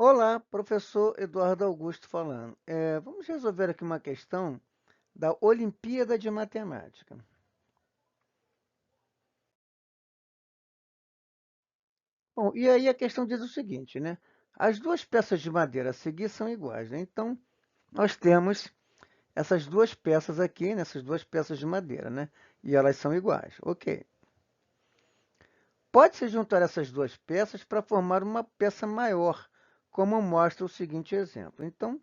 Olá, professor Eduardo Augusto falando. Vamos resolver aqui uma questão da Olimpíada de Matemática. Bom, e aí a questão diz o seguinte, né? As duas peças de madeira a seguir são iguais, né? Então, nós temos essas duas peças aqui, né? Essas duas peças de madeira, né? E elas são iguais. Ok. Pode-se juntar essas duas peças para formar uma peça maior, como mostra o seguinte exemplo. Então,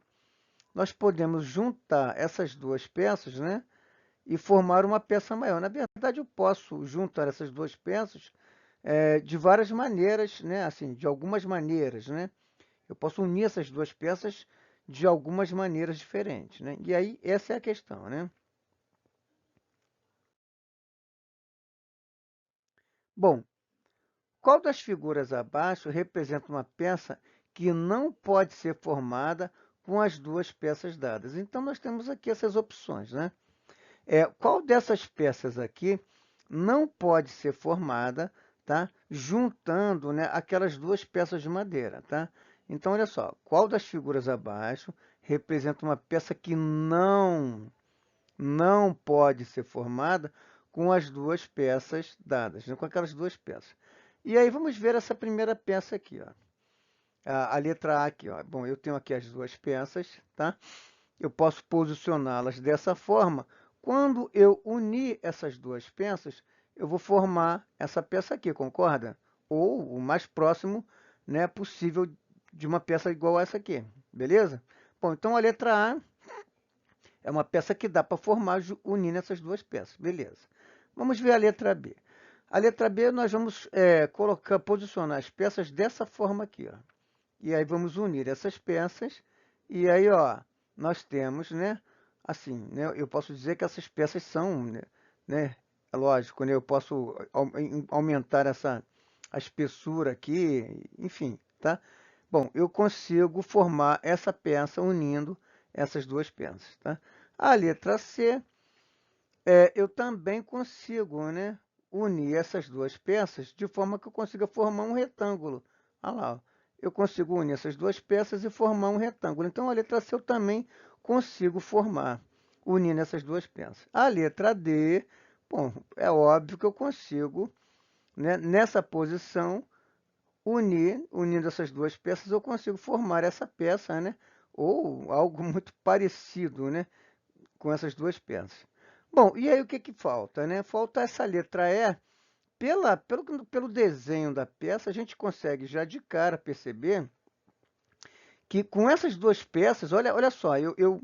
nós podemos juntar essas duas peças, né? E formar uma peça maior. Na verdade, eu posso juntar essas duas peças de várias maneiras, né? Assim, de algumas maneiras, né? Eu posso unir essas duas peças de algumas maneiras diferentes, né? E aí, essa é a questão, né? Bom, qual das figuras abaixo representa uma peça que não pode ser formada com as duas peças dadas? Então, nós temos aqui essas opções, né? Qual dessas peças aqui não pode ser formada, tá? Juntando, né, aquelas duas peças de madeira, tá? Então, olha só, qual das figuras abaixo representa uma peça que não pode ser formada com as duas peças dadas, né, com aquelas duas peças. E aí vamos ver essa primeira peça aqui, ó. A letra A aqui, ó. Bom, eu tenho aqui as duas peças, tá? Eu posso posicioná-las dessa forma. Quando eu unir essas duas peças, eu vou formar essa peça aqui, concorda? Ou o mais próximo, né, possível de uma peça igual a essa aqui, beleza? Bom, então a letra A é uma peça que dá para formar unindo essas duas peças, beleza. Vamos ver a letra B. A letra B nós vamos posicionar as peças dessa forma aqui, ó. E aí vamos unir essas peças e aí, ó, nós temos, né, assim, né, eu posso dizer que essas peças são, né, é lógico, né, eu posso aumentar a espessura aqui, enfim, tá? Bom, eu consigo formar essa peça unindo essas duas peças, tá? A letra C, eu também consigo, né, unir essas duas peças de forma que eu consiga formar um retângulo. Olha lá, ó. Eu consigo unir essas duas peças e formar um retângulo. Então, a letra C eu também consigo formar, unindo essas duas peças. A letra D, bom, é óbvio que eu consigo, né, nessa posição, unindo essas duas peças, eu consigo formar essa peça, né, ou algo muito parecido, né, com essas duas peças. Bom, e aí o que que falta, né? Falta essa letra E. Pelo desenho da peça, a gente consegue já de cara perceber que com essas duas peças, olha só, eu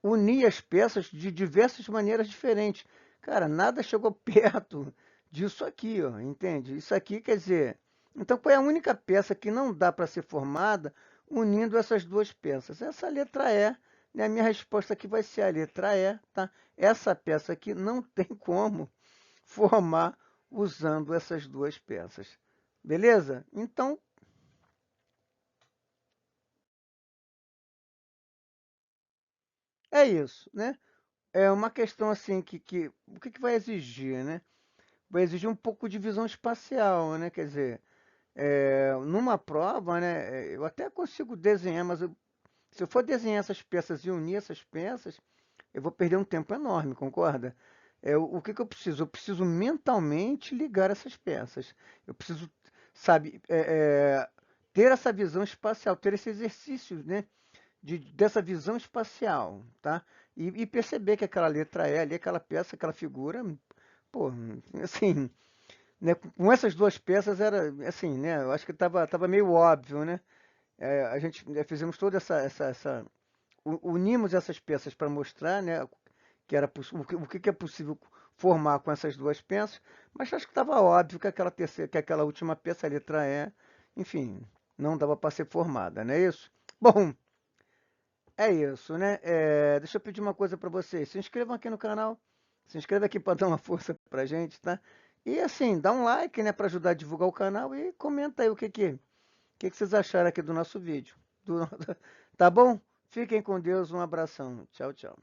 uni as peças de diversas maneiras diferentes. Cara, nada chegou perto disso aqui, ó, entende? Isso aqui quer dizer. Então, qual é a única peça que não dá para ser formada unindo essas duas peças? Essa letra E, né? A minha resposta aqui vai ser a letra E, tá? Essa peça aqui não tem como formar usando essas duas peças. Beleza? Então, é isso, né? É uma questão assim que o que vai exigir, né? Vai exigir um pouco de visão espacial, né? Quer dizer, numa prova, né? Eu até consigo desenhar, mas se eu for desenhar essas peças e unir essas peças, eu vou perder um tempo enorme, concorda? O que que eu preciso? Eu preciso mentalmente ligar essas peças. Eu preciso, sabe, ter essa visão espacial, ter esse exercício, né? Dessa visão espacial, tá? E perceber que aquela letra E ali, aquela peça, aquela figura, pô, assim, né? Com essas duas peças era assim, né? Eu acho que tava meio óbvio, né? A gente fizemos toda unimos essas peças para mostrar, né? Que era o que é possível formar com essas duas peças, mas acho que estava óbvio que aquela terceira, que aquela última peça, a letra E, enfim, não dava para ser formada, não é isso? Bom, é isso, né? Deixa eu pedir uma coisa para vocês. Se inscrevam aqui no canal. Se inscreva aqui para dar uma força pra gente, tá? E assim, dá um like, né, para ajudar a divulgar o canal e comenta aí o que que vocês acharam aqui do nosso vídeo. Tá bom? Fiquem com Deus, um abração. Tchau, tchau.